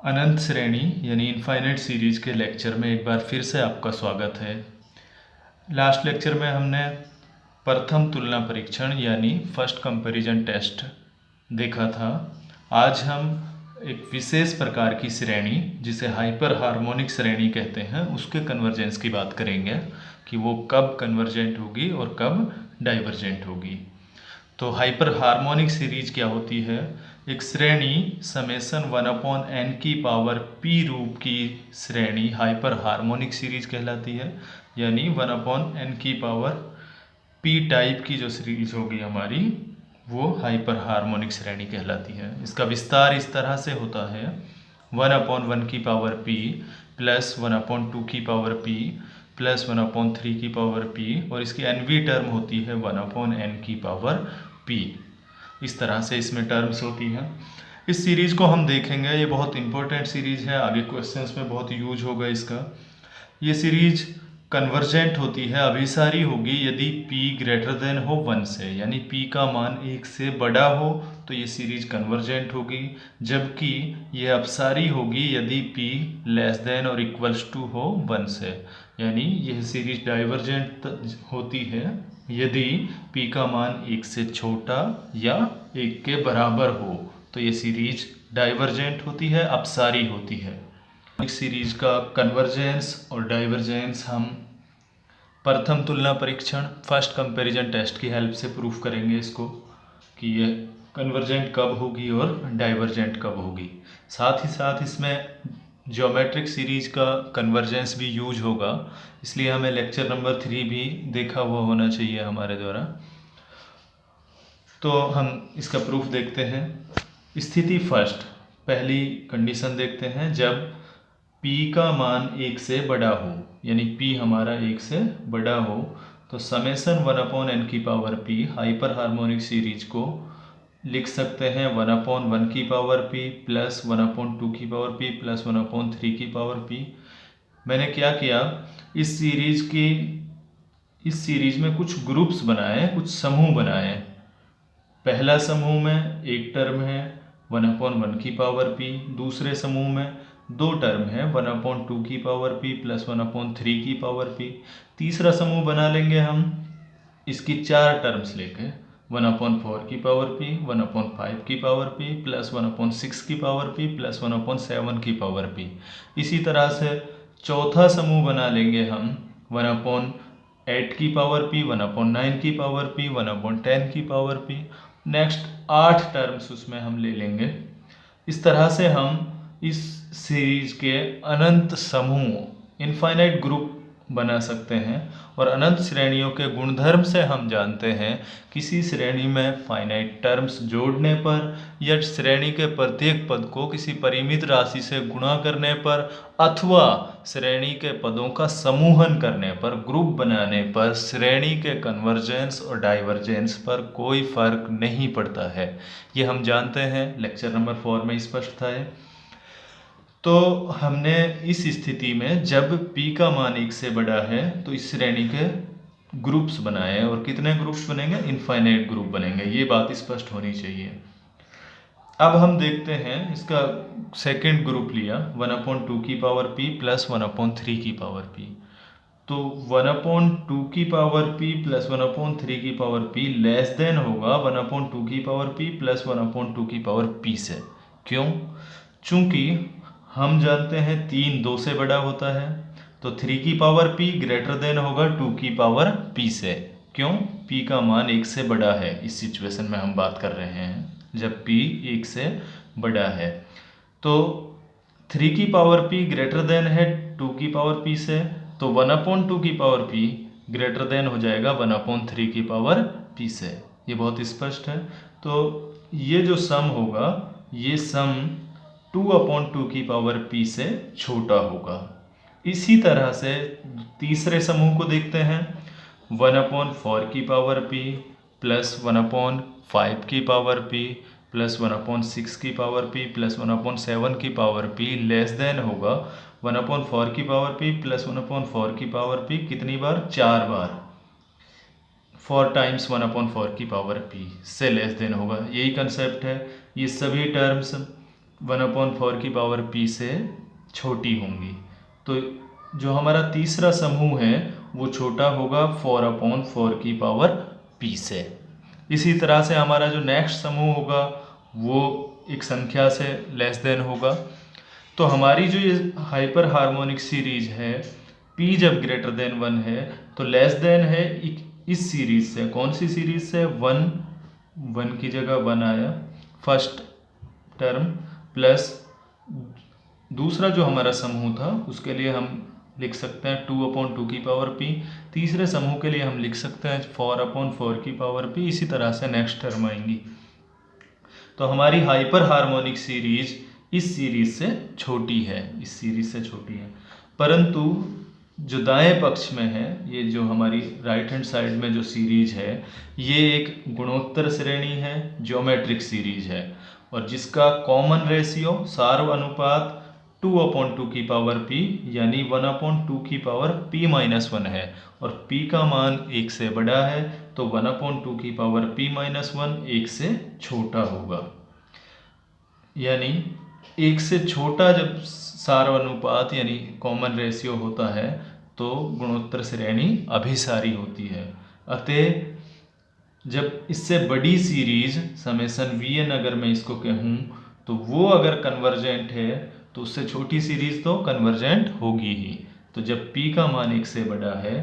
अनंत श्रेणी यानी infinite series के लेक्चर में एक बार फिर से आपका स्वागत है। लास्ट लेक्चर में हमने प्रथम तुलना परीक्षण यानी फर्स्ट कंपैरिजन टेस्ट देखा था। आज हम एक विशेष प्रकार की श्रेणी जिसे हाइपर हार्मोनिक श्रेणी कहते हैं उसके कन्वर्जेंस की बात करेंगे कि वो कब कन्वर्जेंट होगी और कब डाइवर्जेंट होगी। तो हाइपर हार्मोनिक सीरीज क्या होती है? एक श्रेणी समेसन 1/n की पावर p रूप की श्रेणी हाइपर हार्मोनिक सीरीज कहलाती है। यानी 1/n की पावर p टाइप की जो सीरीज होगी हमारी वो हाइपर हार्मोनिक श्रेणी कहलाती है। इसका विस्तार इस तरह से होता है 1/1 की पावर p प्लस 1/2 की पावर p प्लस 1/3 की पावर p और इसकी nवीं टर्म होती है 1/n की पावर p। इस तरह से इसमें टर्म्स होती हैं। इस सीरीज को हम देखेंगे, ये बहुत इंपॉर्टेंट सीरीज है, आगे क्वेश्चंस में बहुत यूज होगा इसका। ये सीरीज कन्वर्जेंट होती है, अभिसारी होगी यदि p ग्रेटर देन हो 1 से, यानी p का मान 1 से बड़ा हो तो ये सीरीज कन्वर्जेंट होगी, जबकि ये अपसारी होगी यदि p लेस देन और इक्वल्स टू हो 1 से, यानी यह सीरीज डाइवर्जेंट होती है यदि p का मान 1 से छोटा या 1 के बराबर हो तो ये सीरीज डाइवर्जेंट होती है, अपसारी होती है। इस सीरीज का कन्वर्जेंस और डाइवर्जेंस हम प्रथम तुलना परीक्षण फर्स्ट कंपैरिजन टेस्ट की हेल्प से प्रूफ करेंगे इसको कि ये कन्वर्जेंट कब होगी और डाइवर्जेंट कब होगी। साथ ही साथ इसमें ज्योमेट्रिक सीरीज का कन्वर्जेंस भी यूज होगा, इसलिए हमें लेक्चर नंबर 3 भी देखा हुआ होना चाहिए हमारे द्वारा। तो हम इसका प्रूफ देखते हैं। स्थिति फर्स्ट, पहली कंडीशन देखते हैं, जब p का मान 1 से बड़ा हो, यानी p हमारा 1 से बड़ा हो तो समेसन 1/n की power p hyper harmonic series को लिख सकते हैं 1/1 की पावर p प्लस 1/2 की पावर p प्लस 1/3 की पावर p। मैंने क्या किया, इस सीरीज में कुछ ग्रुप्स बनाए, कुछ समूह बनाए। पहला समूह में एक टर्म है 1/1 की पावर p, दूसरे समूह में दो टर्म है 1/2 की पावर p प्लस 1/3 की पावर p। तीसरा समूह बना लेंगे हम इसकी चार टर्म्स लेके 1/4 की पावर p, 1/5 की पावर p प्लस 1/6 की पावर p प्लस 1/7 की पावर p। इसी तरह से चौथा समूह बना लेंगे हम 1/8 की पावर p, 1/9 की पावर p, 1/10 की पावर p। नेक्स्ट 8 टर्म्स उसमें हम ले लेंगे। इस तरह से हम इस सीरीज के अनंत समूह इनफाइनाइट ग्रुप बना सकते हैं। और अनंत श्रेणियों के गुणधर्म से हम जानते हैं किसी श्रेणी में फाइनाइट टर्म्स जोड़ने पर या श्रेणी के प्रत्येक पद को किसी परिमित राशि से गुणा करने पर अथवा श्रेणी के पदों का समूहन करने पर, ग्रुप बनाने पर श्रेणी के कन्वर्जेंस और डाइवर्जेंस पर कोई फर्क नहीं पड़ता है। ये हम जानते हैं, लेक्चर नंबर 4 में स्पष्ट था। तो हमने इस स्थिति में जब p का मान 1 से बड़ा है तो इस श्रेणी के ग्रुप्स बनाए, और कितने ग्रुप्स बनेंगे? इनफाइनाइट ग्रुप बनेंगे। ये बात स्पष्ट होनी चाहिए। अब हम देखते हैं इसका सेकंड ग्रुप लिया 1/2 की पावर p प्लस 1/3 की पावर p। तो 1/2 की पावर p प्लस 1/3 की पावर p लेस देन होगा 1/2 की पावर p प्लस 1/2 की पावर p से। क्यों? चूंकि हम जानते हैं 3 2 से बड़ा होता है, तो 3 की पावर p ग्रेटर देन होगा 2 की पावर p से। क्यों? p का मान 1 से बड़ा है। इस सिचुएशन में हम बात कर रहे हैं जब p 1 से बड़ा है, तो 3 की पावर p ग्रेटर देन है 2 की पावर p से, तो 1/2 की पावर p ग्रेटर देन हो जाएगा 1/3 की पावर p से। ये बहुत स्पष्ट है। तो ये जो सम होगा, ये सम 2/2 की पावर p से छोटा होगा। इसी तरह से तीसरे समूह को देखते हैं 1/4 की पावर p प्लस 1/5 की पावर p प्लस 1/6 की पावर p प्लस 1/7 की पावर p लेस देन होगा 1/4 की पावर p प्लस 1/4 की पावर p। कितनी बार? 4 बार। 4 टाइम्स 1/4 की पावर p से लेस देन होगा। यही कंसेप्ट है। ये सभी टर्म्स 1/4 की पावर p से छोटी होंगी। तो जो हमारा तीसरा समूह है वो छोटा होगा 4/4 की पावर p से। इसी तरह से हमारा जो नेक्स्ट समूह होगा वो एक संख्या से लेस देन होगा। तो हमारी जो ये हाइपर हार्मोनिक सीरीज है p जब ग्रेटर देन 1 है तो लेस देन है इस सीरीज से। कौन सी सीरीज से? 1 की जगह 1 आया फर्स्ट टर्म, प्लस दूसरा जो हमारा समूह था उसके लिए हम लिख सकते हैं 2/2 की पावर p। तीसरे समूह के लिए हम लिख सकते हैं 4/4 की पावर p। इसी तरह से नेक्स्ट टर्म आएंगी। तो हमारी हाइपर हार्मोनिक सीरीज इस सीरीज से छोटी है, इस सीरीज से छोटी है। परंतु जो दाएं पक्ष में है, ये जो हमारी राइट हैंड साइड में जो सीरीज है, ये एक गुणोत्तर श्रेणी है, ज्योमेट्रिक सीरीज है, और जिसका कॉमन रेशियो सार्व अनुपात 2/2 की पावर p यानी 1/2 की पावर p-1 है, और p का मान 1 से बड़ा है तो 1/2 की पावर p-1 1 से छोटा होगा। यानी 1 से छोटा जब सार्व अनुपात यानी कॉमन रेशियो होता है तो गुणोत्तर श्रेणी अभिसारी होती है। अतः जब इससे बड़ी सीरीज समेसन Vn अगर मैं इसको कहूँ तो वो अगर कन्वर्जेंट है तो उससे छोटी सीरीज तो कन्वर्जेंट होगी ही। तो जब p का मान 1 से बड़ा है,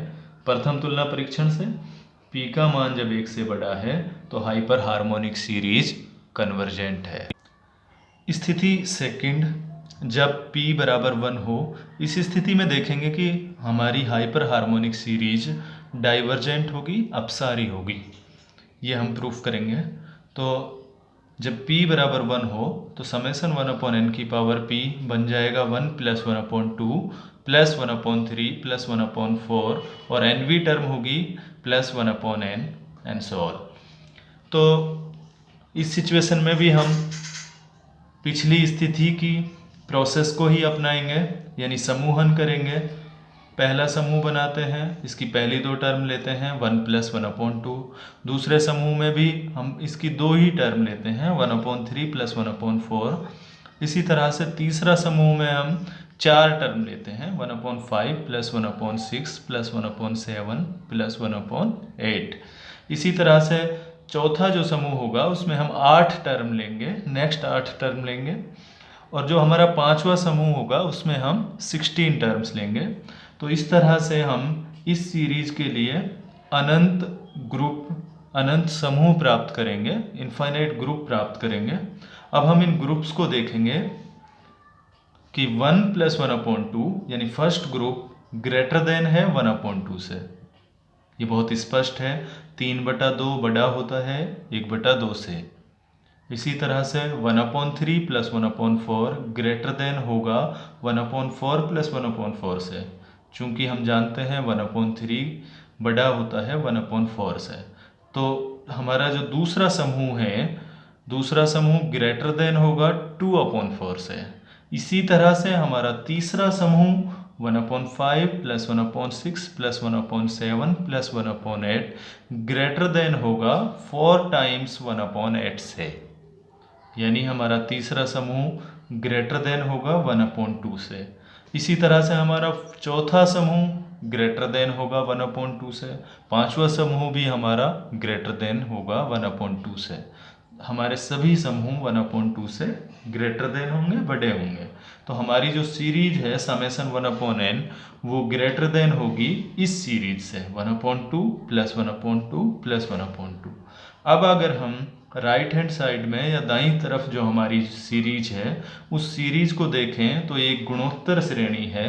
प्रथम तुलना परीक्षण से p का मान जब 1 से बड़ा है तो हाइपर हार्मोनिक सीरीज कन्वर्जेंट है। स्थिति सेकंड, जब p बराबर 1 हो, इस स्थिति में देखेंगे कि हमारी हाइपर हार्मोनिक सीरीज डाइवर्जेंट होगी, अपसारी होगी। ये हम प्रूफ करेंगे। तो जब p बराबर 1 हो तो समेसन 1/n की पावर p बन जाएगा 1 + 1/2 + 1/3 + 1/4 और nवी टर्म होगी +1/n एंड सो ऑन। तो इस सिचुएशन में भी हम पिछली स्थिति की प्रोसेस को ही अपनाएंगे, यानी समूहन करेंगे। पहला समूह बनाते हैं, इसकी पहली दो टर्म लेते हैं 1 + 1/2। दूसरे समूह में भी हम इसकी दो ही टर्म लेते हैं 1/3 + 1/4। इसी तरह से तीसरा समूह में हम 4 टर्म लेते हैं 1/5 + 1/6 + 1/7 + 1/8। इसी तरह से चौथा जो समूह होगा उसमें हम 8 टर्म लेंगे, नेक्स्ट 8 टर्म लेंगे, और जो हमारा पांचवा समूह होगा उसमें हम 16 टर्म्स लेंगे। तो इस तरह से हम इस सीरीज के लिए अनंत ग्रुप, अनंत समूह प्राप्त करेंगे, इनफाइनाइट ग्रुप प्राप्त करेंगे। अब हम इन ग्रुप्स को देखेंगे कि 1 + 1/2 यानी फर्स्ट ग्रुप ग्रेटर देन है 1/2 से। ये बहुत स्पष्ट है, 3/2 बड़ा होता है 1/2 से। इसी तरह से 1/3 + 1/4 ग्रेटर देन होगा 1/4 + 1/4 से, चूंकि हम जानते हैं 1/3 बड़ा होता है 1/4 से। तो हमारा जो दूसरा समूह है, दूसरा समूह ग्रेटर देन होगा 2/4 से। इसी तरह से हमारा तीसरा समूह 1/5 + 1/6 + 1/7 + 1/8 ग्रेटर देन होगा 4 टाइम्स 1/8 से, यानी हमारा तीसरा समूह ग्रेटर देन होगा 1/2 से। इसी तरह से हमारा चौथा समूह ग्रेटर देन होगा 1/2 से, पांचवा समूह भी हमारा ग्रेटर देन होगा 1/2 से। हमारे सभी समूह 1/2 से ग्रेटर देन होंगे, बड़े होंगे। तो हमारी जो सीरीज है समेसन 1/n वो ग्रेटर देन होगी इस सीरीज से 1/2 + 1/2 + 1/2। अब अगर हम राइट हैंड साइड में या दाईं तरफ जो हमारी सीरीज है उस सीरीज को देखें तो एक गुणोत्तर श्रेणी है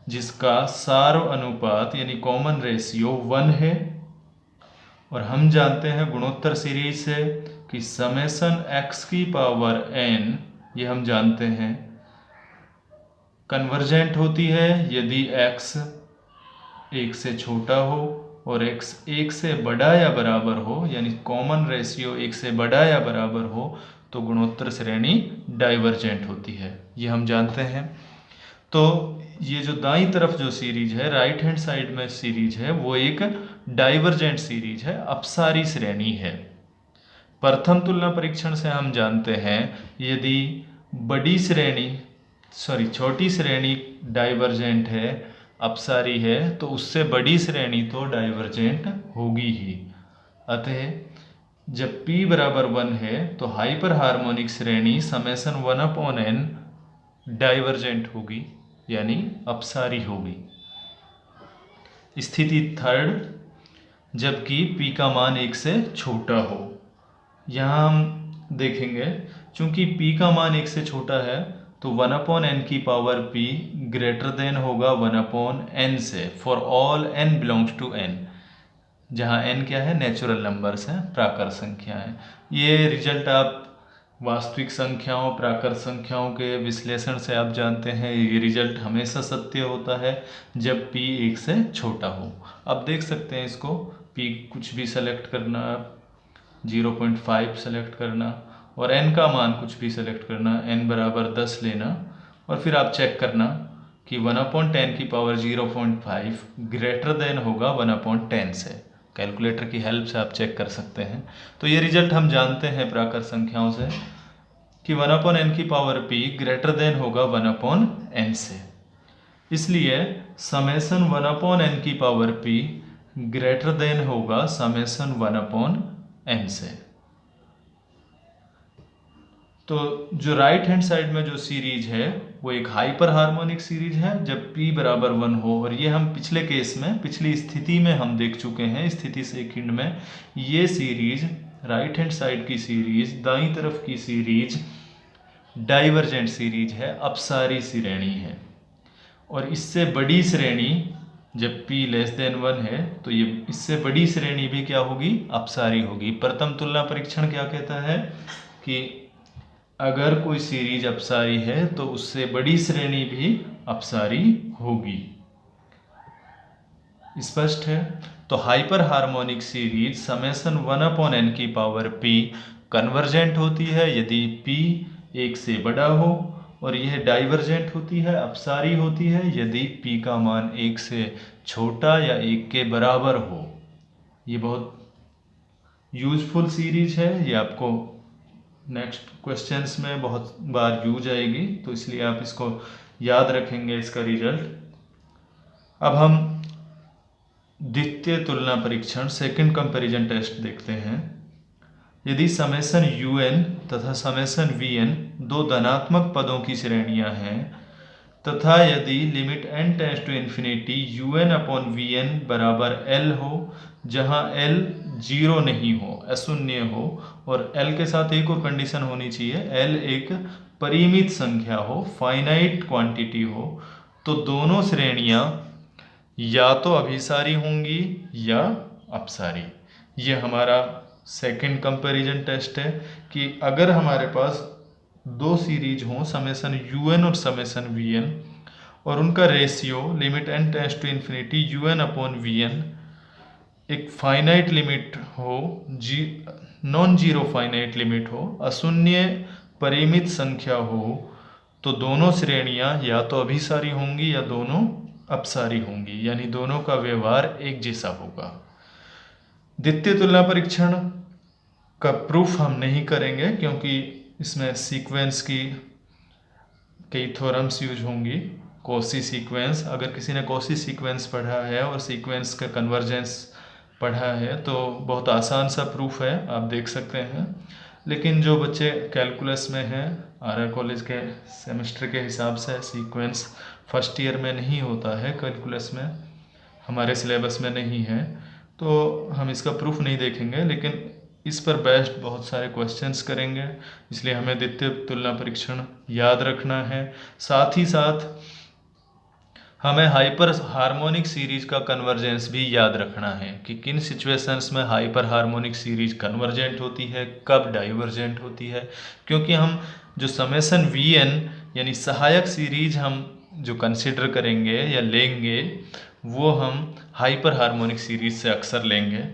जिसका सार्व अनुपात यानी कॉमन रेशियो 1 है, और हम जानते हैं गुणोत्तर सीरीज से कि समेसन x की पावर n, ये हम जानते हैं, कन्वर्जेंट होती है यदि x 1 से छोटा हो और x 1 से बड़ा या बराबर हो, यानी कॉमन रेशियो 1 से बड़ा या बराबर हो तो गुणोत्तर श्रेणी डाइवर्जेंट होती है, ये हम जानते हैं। तो ये जो दाईं तरफ जो सीरीज है, राइट हैंड साइड में सीरीज है, वो एक डाइवर्जेंट सीरीज है, अपसारी श्रेणी है। प्रथम तुलना परीक्षण से हम जानते हैं यदि बड़ी श्रेणी छोटी श्रेणी डाइवर्जेंट है, अपसारी है, तो उससे बड़ी श्रेणी तो डाइवर्जेंट होगी ही। अतः जब p बराबर 1 है तो हाइपर हार्मोनिक श्रेणी समेसन 1/n डाइवर्जेंट होगी, यानी अपसारी होगी। स्थिति थर्ड, जबकि p का मान 1 से छोटा हो। यहाँ हम देखेंगे, चूंकि p का मान 1 से छोटा है तो 1/n की पावर p ग्रेटर देन होगा 1/n से, for all n belongs to n, जहाँ n क्या है, नेचुरल नंबर्स हैं, प्राकृत संख्या है। ये रिजल्ट आप वास्तविक संख्याओं, प्राकृत संख्याओं के विश्लेषण से आप जानते हैं। ये रिजल्ट हमेशा सत्य होता है जब p 1 से छोटा हो। अब देख सकते हैं इसको, p कुछ भी सेलेक्ट करना, 0.5 सेलेक्ट करना, और n का मान कुछ भी सेलेक्ट करना, n बराबर 10 लेना, और फिर आप चेक करना कि 1/10 की पावर 0.5 ग्रेटर देन होगा 1/10 से। कैलकुलेटर की हेल्प से आप चेक कर सकते हैं। तो ये रिजल्ट हम जानते हैं प्राकृत संख्याओं से कि 1/n की पावर p ग्रेटर देन होगा 1/n से। इसलिए समेसन 1/n की पावर p ग्रेटर देन होगा समेसन 1/n से। तो जो राइट हैंड साइड में जो सीरीज है वो एक हाइपर हार्मोनिक सीरीज है जब p बराबर 1 हो, और ये हम पिछले केस में, पिछली स्थिति में हम देख चुके हैं। स्थिति सेकंड में ये सीरीज, राइट हैंड साइड की सीरीज, दाईं तरफ की सीरीज डाइवर्जेंट सीरीज है, अपसारी श्रेणी है। और इससे बड़ी श्रेणी जब p लेस देन 1 है तो ये इससे बड़ी श्रेणी भी क्या होगी, अपसारी होगी। प्रथम तुलना परीक्षण क्या कहता है कि अगर कोई सीरीज अपसारी है तो उससे बड़ी श्रेणी भी अपसारी होगी। स्पष्ट है? तो hyper harmonic series summation 1/n की पावर p कन्वर्जेंट होती है यदि p 1 से बड़ा हो, और यह डाइवर्जेंट होती है, अपसारी होती है, यदि p का मान 1 से छोटा या 1 के बराबर हो। ये बहुत यूजफुल सीरीज है, ये आपको नेक्स्ट क्वेश्चंस में बहुत बार यूज आएगी, तो इसलिए आप इसको याद रखेंगे, इसका रिजल्ट। अब हम द्वितीय तुलना परीक्षण, सेकंड कंपैरिजन टेस्ट देखते हैं। यदि समेसन un तथा समेसन vn दो धनात्मक पदों की श्रेणियां हैं, तथा यदि limit n tends to infinity un/vn बराबर l हो, जहां l 0 नहीं हो, अशून्य हो, और l के साथ एक और कंडीशन होनी चाहिए, l एक परिमित संख्या हो, फाइनाइट क्वांटिटी हो, तो दोनों श्रेणियां या तो अभिसारी होंगी या अपसारी। ये हमारा सेकंड कंपैरिजन टेस्ट है कि अगर हमारे पास दो सीरीज हों, समेसन un और समेसन vn, और उनका ratio limit n tends to infinity un/vn एक फाइनाइट लिमिट हो, नॉन जीरो फाइनाइट लिमिट हो, अशून्य परिमित संख्या हो, तो दोनों श्रेणियां या तो अभिसारी होंगी या दोनों अपसारी होंगी, यानी दोनों का व्यवहार एक जैसा होगा। द्वितीय तुलना परीक्षण का प्रूफ हम नहीं करेंगे क्योंकि इसमें सीक्वेंस की कई थ्योरम्स यूज होंगी। कॉची सीक्वेंस, अगर किसी ने कॉची सीक्वेंस पढ़ा है और सीक्वेंस का कन्वर्जेंस पढ़ा है तो बहुत आसान सा प्रूफ है, आप देख सकते हैं। लेकिन जो बच्चे कैलकुलस में हैं, आर कॉलेज के सेमेस्टर के हिसाब से सीक्वेंस फर्स्ट ईयर में नहीं होता है, कैलकुलस में हमारे सिलेबस में नहीं है, तो हम इसका प्रूफ नहीं देखेंगे, लेकिन इस पर बेस्ड बहुत सारे क्वेश्चंस करेंगे। इसलिए हमें द्वितीय तुलना परीक्षण याद रखना है। साथ ही साथ हमें हाइपर हार्मोनिक सीरीज का कन्वर्जेंस भी याद रखना है कि किन सिचुएशंस में हाइपर हार्मोनिक सीरीज कन्वर्जेंट होती है, कब डाइवर्जेंट होती है। क्योंकि हम जो समेसन vn यानी सहायक सीरीज हम जो कंसिडर करेंगे या लेंगे वो हम हाइपर हार्मोनिक सीरीज से अक्सर लेंगे।